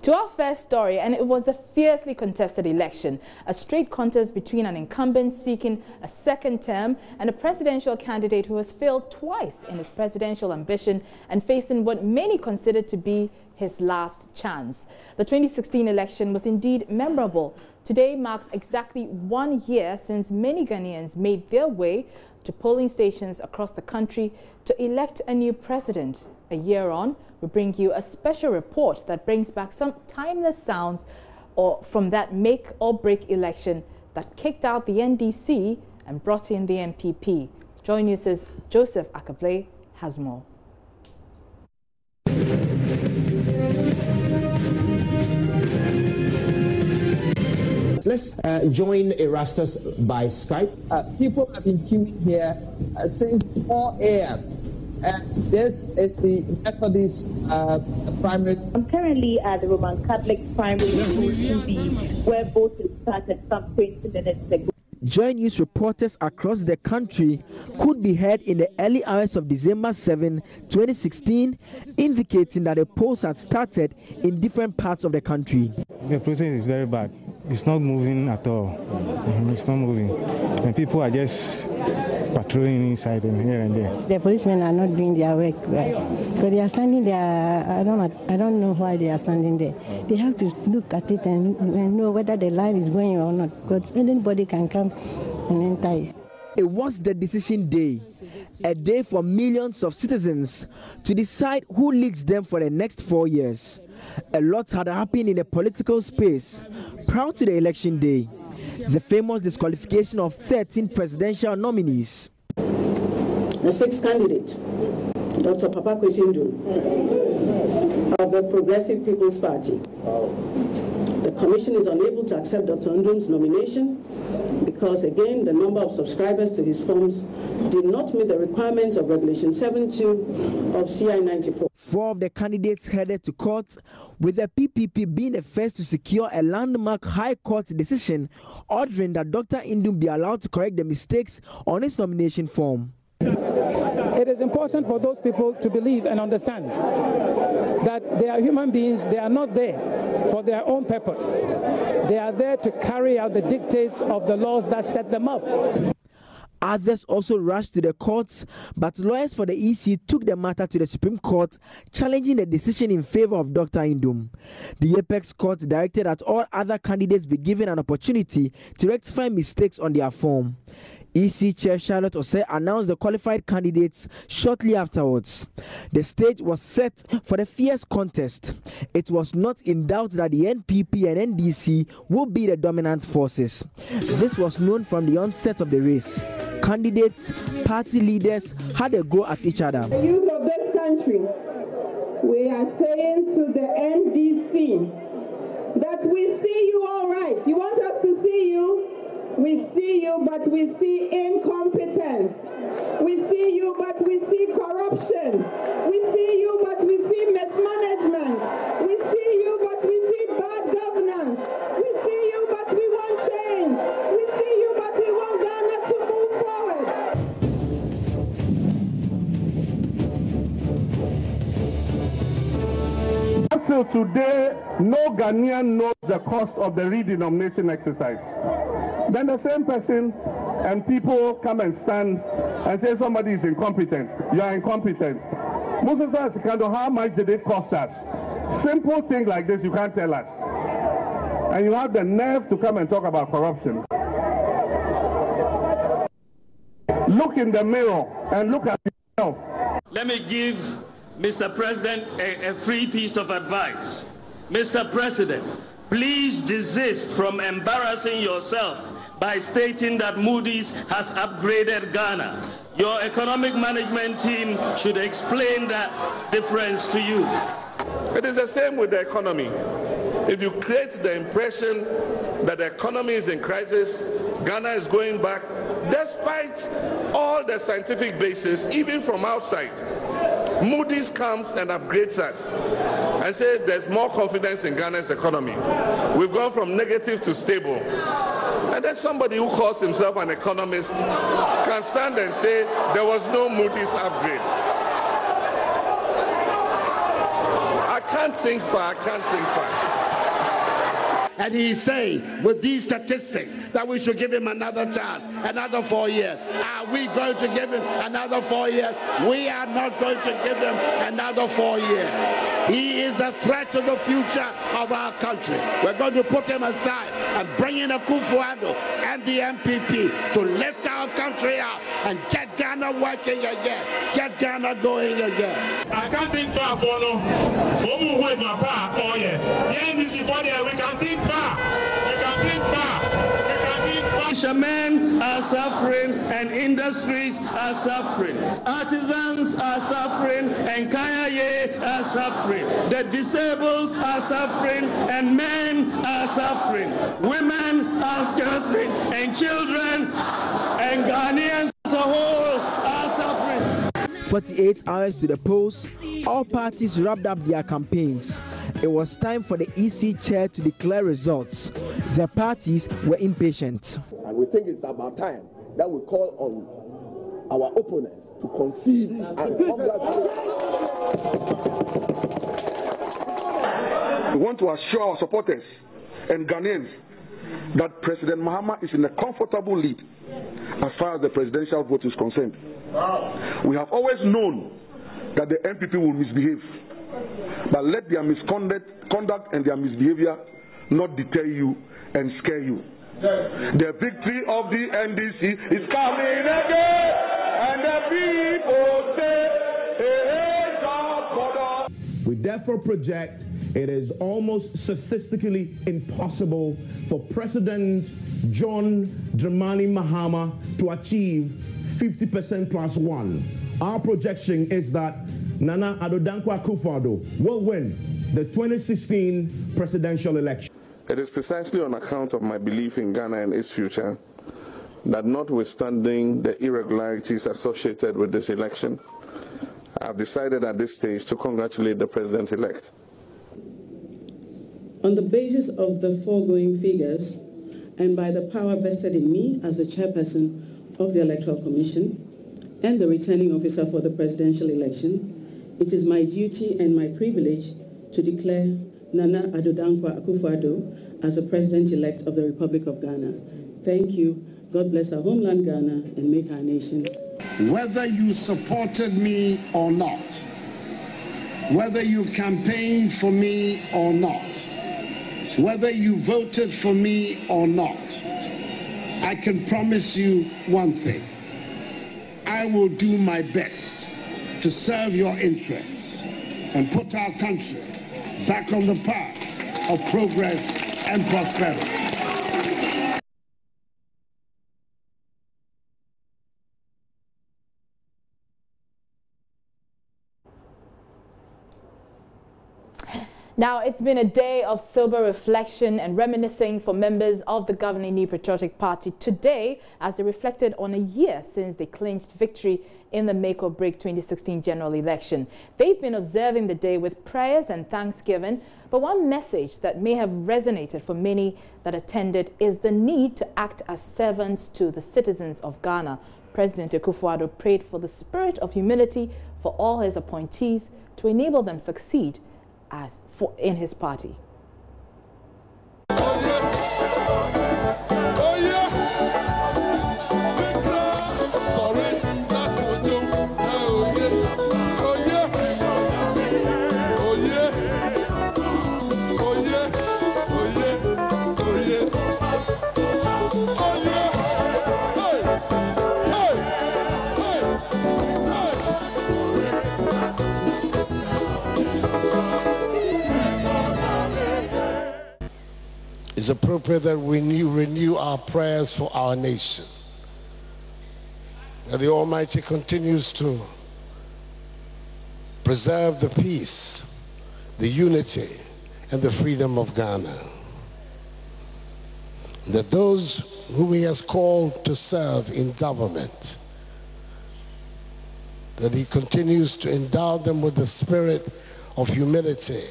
To our first story, and it was a fiercely contested election, a straight contest between an incumbent seeking a second term and a presidential candidate who has failed twice in his presidential ambition and facing what many consider to be his last chance. The 2016 election was indeed memorable. Today marks exactly 1 year since many Ghanaians made their way to polling stations across the country to elect a new president. A year on, we bring you a special report that brings back some timeless sounds from that make or break election that kicked out the NDC and brought in the MPP. JoyNews' Joseph Akable has more. Let's join Erastus by Skype. People have been queuing here since 4 a.m. And this is the Methodist primary. I'm currently at the Roman Catholic primary school where voting started some 20 minutes ago. JoyNews reporters across the country could be heard in the early hours of December 7, 2016, indicating that the polls had started in different parts of the country. The process is very bad. It's not moving at all. It's not moving. And people are just patrolling inside and here and there. The policemen are not doing their work well. But they are standing there. I don't know why they are standing there. They have to look at it and know whether the line is going or not, because anybody can come and enter. It was the decision day, a day for millions of citizens to decide who leads them for the next 4 years. A lot had happened in the political space prior to the election day. The famous disqualification of 13 presidential nominees. The sixth candidate, Dr. Papa Kwesindu of the Progressive People's Party. The commission is unable to accept Dr. Ndum's nomination because, again, the number of subscribers to his forms did not meet the requirements of Regulation 7.2 of CI 94. 4 of the candidates headed to court, with the PPP being the first to secure a landmark High Court decision ordering that Dr. Ndum be allowed to correct the mistakes on his nomination form. It is important for those people to believe and understand that they are human beings. They are not there for their own purpose. They are there to carry out the dictates of the laws that set them up. Others also rushed to the courts, but lawyers for the EC took the matter to the Supreme Court, challenging the decision in favor of Dr. Ndum. The Apex Court directed that all other candidates be given an opportunity to rectify mistakes on their form. EC Chair Charlotte Osei announced the qualified candidates shortly afterwards. The stage was set for the fierce contest. It was not in doubt that the NPP and NDC would be the dominant forces. This was known from the onset of the race. Candidates, party leaders had a go at each other. The youth of this country, we are saying to the NDC that we see you all right. You want us to see you? We see you, but we see incompetence. We see you, but we see corruption. We see you, but we see mismanagement. We see you, but we see bad governance. We see you, but we want change. We see you, but we want Ghana to move forward. Up till today, no Ghanaian knows the cost of the redenomination exercise. Then the same person and people come and stand and say somebody is incompetent. You are incompetent. Moses Asikando, how much did it cost us? Simple thing like this, you can't tell us. And you have the nerve to come and talk about corruption. Look in the mirror and look at yourself. Let me give Mr. President a free piece of advice. Mr. President, please desist from embarrassing yourself by stating that Moody's has upgraded Ghana. Your economic management team should explain that difference to you. It is the same with the economy. If you create the impression that the economy is in crisis, Ghana is going back, despite all the scientific basis, even from outside, Moody's comes and upgrades us and says there's more confidence in Ghana's economy. We've gone from negative to stable. And then somebody who calls himself an economist can stand and say there was no Moody's upgrade. I can't think far. And he's saying, with these statistics, that we should give him another chance, another 4 years. Are we going to give him another 4 years? We are not going to give him another 4 years. He is a threat to the future of our country. We're going to put him aside and bring in Akufo-Addo and the MPP to lift our country up and get Ghana working again, get Ghana going again. I can't think far for no. Oh yeah. We can think far. We can think far. Fishermen are suffering and industries are suffering. Artisans are suffering and Kayaye are suffering. The disabled are suffering and men are suffering. Women are suffering and children and Ghanaians as a whole are suffering. 48 hours to the polls, all parties wrapped up their campaigns. It was time for the EC chair to declare results. The parties were impatient. And we think it's about time that we call on our opponents to concede and congratulate. We want to assure our supporters and Ghanaians that President Mahama is in a comfortable lead as far as the presidential vote is concerned. We have always known that the MPP will misbehave, but let their misconduct and their misbehavior not deter you and scare you. The victory of the NDC is coming again, and the people say, God. We therefore project it is almost statistically impossible for President John Dramani Mahama to achieve 50% plus one. Our projection is that Nana Addo Dankwa Akufo-Addo will win the 2016 presidential election. It is precisely on account of my belief in Ghana and its future that, notwithstanding the irregularities associated with this election, I have decided at this stage to congratulate the president-elect. On the basis of the foregoing figures, and by the power vested in me as the chairperson of the Electoral Commission and the returning officer for the presidential election, it is my duty and my privilege to declare Nana Addo Dankwa Akufo-Addo as the president-elect of the Republic of Ghana. Thank you. God bless our homeland Ghana and make our nation. Whether you supported me or not, whether you campaigned for me or not, whether you voted for me or not, I can promise you one thing. I will do my best to serve your interests and put our country back on the path of progress and prosperity. Now, it's been a day of sober reflection and reminiscing for members of the governing New Patriotic Party today as they reflected on a year since they clinched victory in the make or break 2016 general election. They've been observing the day with prayers and thanksgiving, but one message that may have resonated for many that attended is the need to act as servants to the citizens of Ghana. President Akufo-Addo prayed for the spirit of humility for all his appointees to enable them succeed in his party. It's appropriate that we renew our prayers for our nation, that the Almighty continues to preserve the peace, the unity, and the freedom of Ghana, that those whom He has called to serve in government, that He continues to endow them with the spirit of humility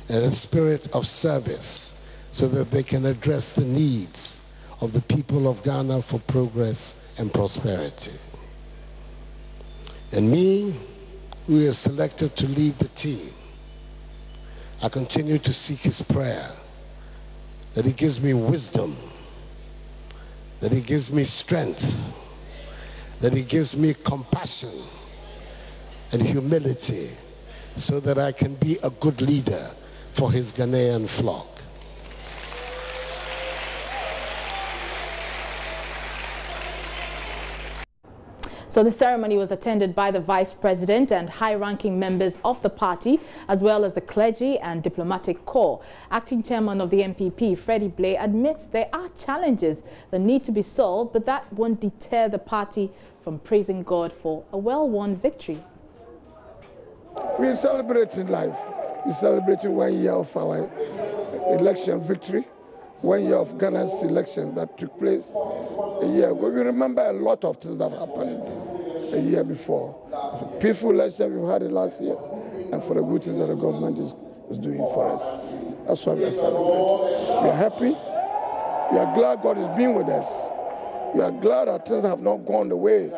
and a spirit of service, so that they can address the needs of the people of Ghana for progress and prosperity. And me, who is selected to lead the team, I continue to seek His prayer that he gives me wisdom, that he gives me strength, that he gives me compassion and humility so that I can be a good leader for his Ghanaian flock. So the ceremony was attended by the Vice President and high-ranking members of the party, as well as the clergy and diplomatic corps. Acting Chairman of the MPP, Freddie Blay, admits there are challenges that need to be solved, but that won't deter the party from praising God for a well-won victory. We're celebrating life. We're celebrating 1 year of our election victory, 1 year of Ghana's election that took place a year ago. We remember a lot of things that happened a year before. The peaceful election we had last year, and for the good things that the government is doing for us. That's why we are celebrating. We are happy. We are glad God is being with us. We are glad that things have not gone the way,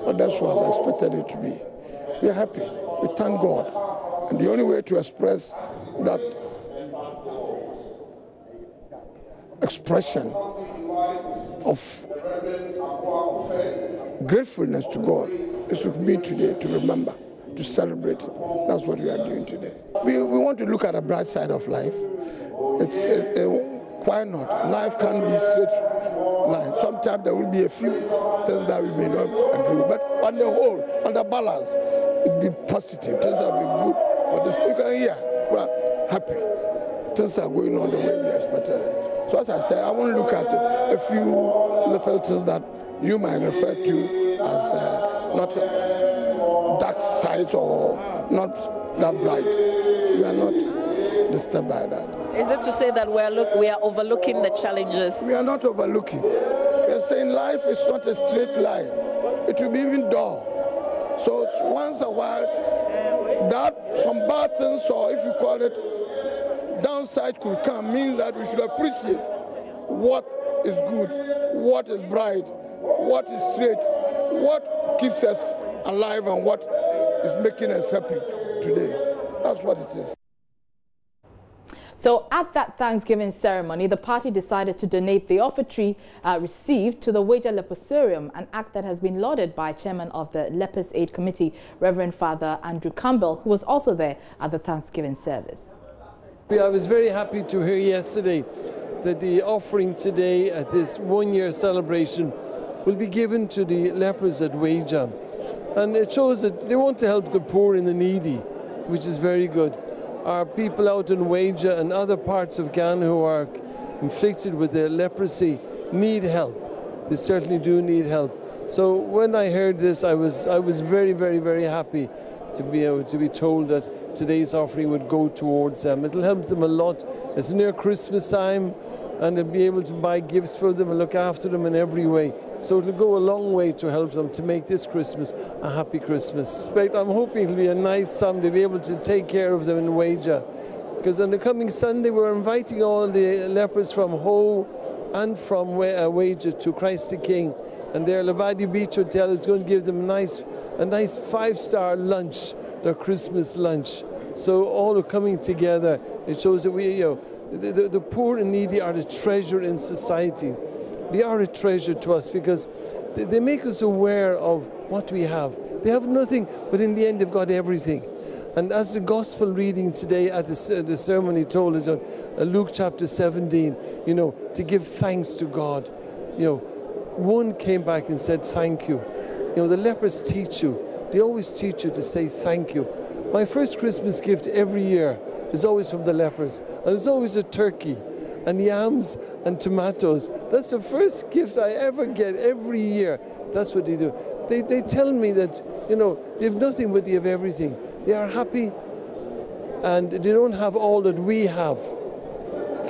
but that's what we expected it to be. We are happy. We thank God. And the only way to express that expression of gratefulness to God is to meet today, to remember, to celebrate it. That's what we are doing today. We want to look at the bright side of life. Why not? Life can be straight line. Sometimes there will be a few things that we may not agree with, but on the whole, on the balance, it will be positive. Things will be good for this. You can hear, we're happy. Things are going on the way we expected it. So as I said, I want to look at a few little things that you might refer to as not dark sides or not that bright. We are not disturbed by that. Is it to say that we are overlooking the challenges? We are not overlooking. We are saying life is not a straight line. It will be even dull. So once a while, that some bad things, or if you call it downside, could come, means that we should appreciate what is good, what is bright, what is straight, what keeps us alive, and what is making us happy today. That's what it is. So at that Thanksgiving ceremony, the party decided to donate the offertory received to the Wager Leprosarium, an act that has been lauded by Chairman of the Lepers Aid Committee, Reverend Father Andrew Campbell, who was also there at the Thanksgiving service. I was very happy to hear yesterday that the offering today at this one-year celebration will be given to the lepers at Wager. And it shows that they want to help the poor and the needy, which is very good. Our people out in Wager and other parts of Ghana who are inflicted with the leprosy need help. They certainly do need help. So when I heard this, I was very, very, very happy to be able to be told that today's offering would go towards them. It'll help them a lot. It's near Christmas time, and they'll be able to buy gifts for them and look after them in every way. So it'll go a long way to help them to make this Christmas a happy Christmas. But I'm hoping it'll be a nice sum to be able to take care of them in Wager. Because on the coming Sunday, we're inviting all the lepers from Ho and from Wager to Christ the King. And their Labadi Beach Hotel is going to give them a nice 5-star lunch, their Christmas lunch. So all are coming together. It shows that the poor and needy are a treasure in society. They are a treasure to us because they make us aware of what we have. They have nothing, but in the end they've got everything. And as the gospel reading today at the ceremony told us on Luke chapter 17, to give thanks to God. One came back and said, thank you. The lepers teach you. They always teach you to say thank you. My first Christmas gift every year is always from the lepers. And there's always a turkey and yams and tomatoes. That's the first gift I ever get every year. That's what they do. They tell me that, they have nothing but they have everything. They are happy and they don't have all that we have.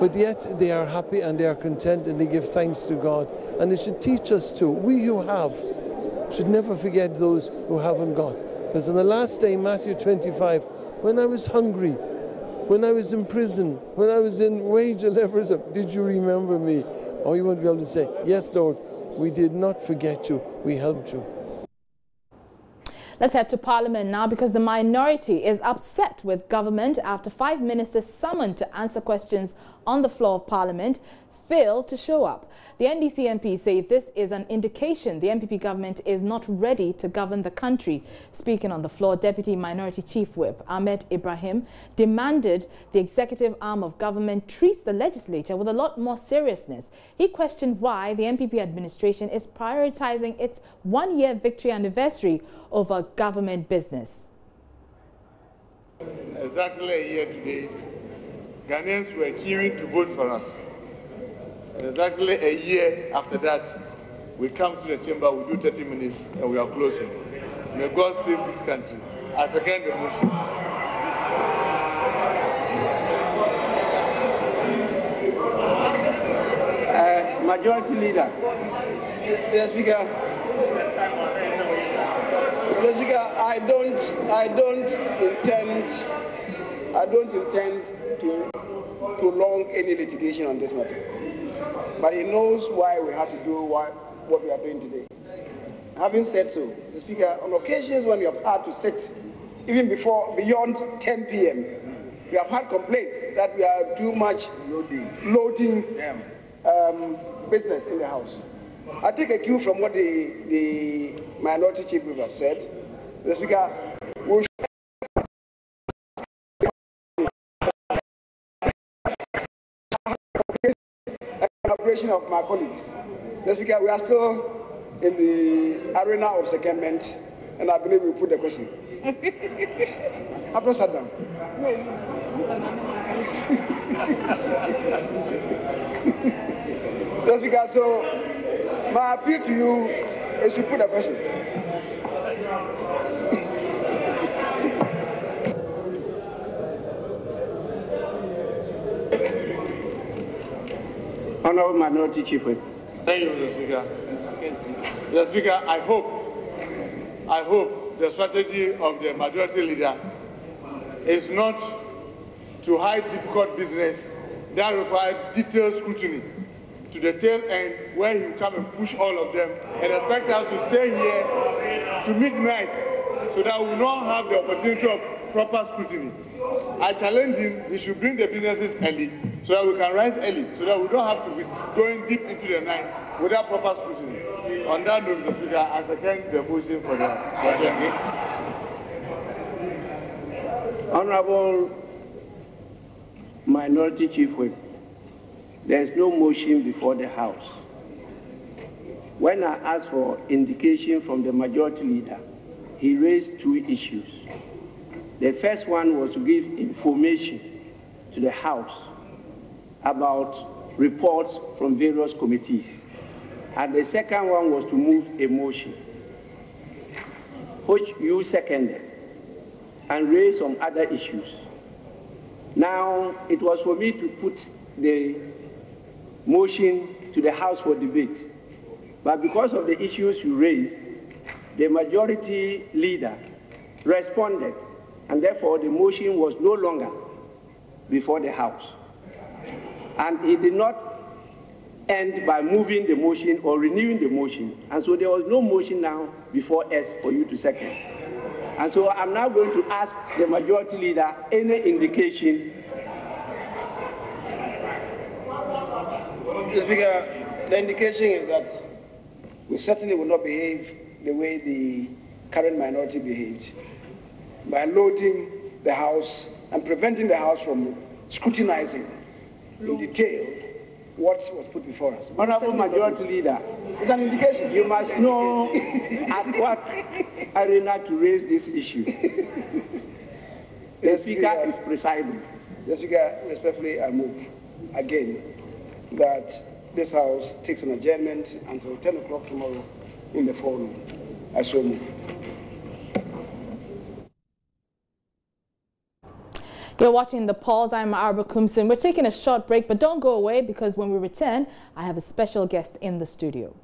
But yet they are happy and they are content and they give thanks to God. And it should teach us too. We who have should never forget those who haven't got. Because on the last day, Matthew 25, when I was hungry, when I was in prison, when I was in Wager lepers, did you remember me? Or you won't be able to say, yes, Lord, we did not forget you, we helped you. Let's head to Parliament now, because the minority is upset with government after 5 ministers summoned to answer questions on the floor of Parliament failed to show up. The NDC MPs say this is an indication the MPP government is not ready to govern the country. Speaking on the floor, Deputy Minority Chief Whip Ahmed Ibrahim demanded the executive arm of government treats the legislature with a lot more seriousness. He questioned why the MPP administration is prioritizing its one-year victory anniversary over government business. Exactly a year today, Ghanaians were queuing to vote for us. Exactly a year after that, we come to the chamber, we do 30 minutes, and we are closing. May God save this country. I second the motion. Majority Leader. Mr. Speaker, I don't intend to prolong any litigation on this matter. But he knows why we have to do what we are doing today. Having said so, Mr. Speaker, on occasions when we have had to sit, even beyond 10 p.m., we have had complaints that we are too much loading business in the House. I take a cue from what the Minority Chief Whip have said. Mr. Speaker, we should of my colleagues. Mr. Speaker, we are still in the arena of secondment, and I believe we put the question. I've not sat down. Mr. Speaker, so my appeal to you is to put the question. Honourable Minority Chief Whip. Thank you, Mr. Speaker. Mr. Speaker, I hope the strategy of the Majority Leader is not to hide difficult business that requires detailed scrutiny to the tail end, where he will come and push all of them and expect us to stay here to midnight so that we will not have the opportunity of proper scrutiny. I challenge him, he should bring the businesses early so that we can rise early, so that we don't have to be going deep into the night without proper scrutiny. On that note, Mr. Speaker, I second the motion for the question. Honourable Minority Chief Whip, there is no motion before the House. When I asked for indication from the Majority Leader, he raised two issues. The first one was to give information to the House about reports from various committees. And the second one was to move a motion, which you seconded, and raise some other issues. Now, it was for me to put the motion to the House for debate. But because of the issues you raised, the Majority Leader responded, and therefore the motion was no longer before the House. And he did not end by moving the motion or renewing the motion. And so there was no motion now before us for you to second. And so I'm now going to ask the Majority Leader any indication. Mr. Speaker, the indication is that we certainly will not behave the way the current minority behaved, by loading the House and preventing the House from scrutinizing in detail what was put before us. Honourable Majority Leader, it's an indication. You must know at what arena to raise this issue. The Speaker is presiding. The Speaker, respectfully, I move again that this House takes an adjournment until 10 o'clock tomorrow in the forenoon. I so move. You're watching The Pulse. I'm Arba Kumsin. We're taking a short break, but don't go away, because when we return, I have a special guest in the studio.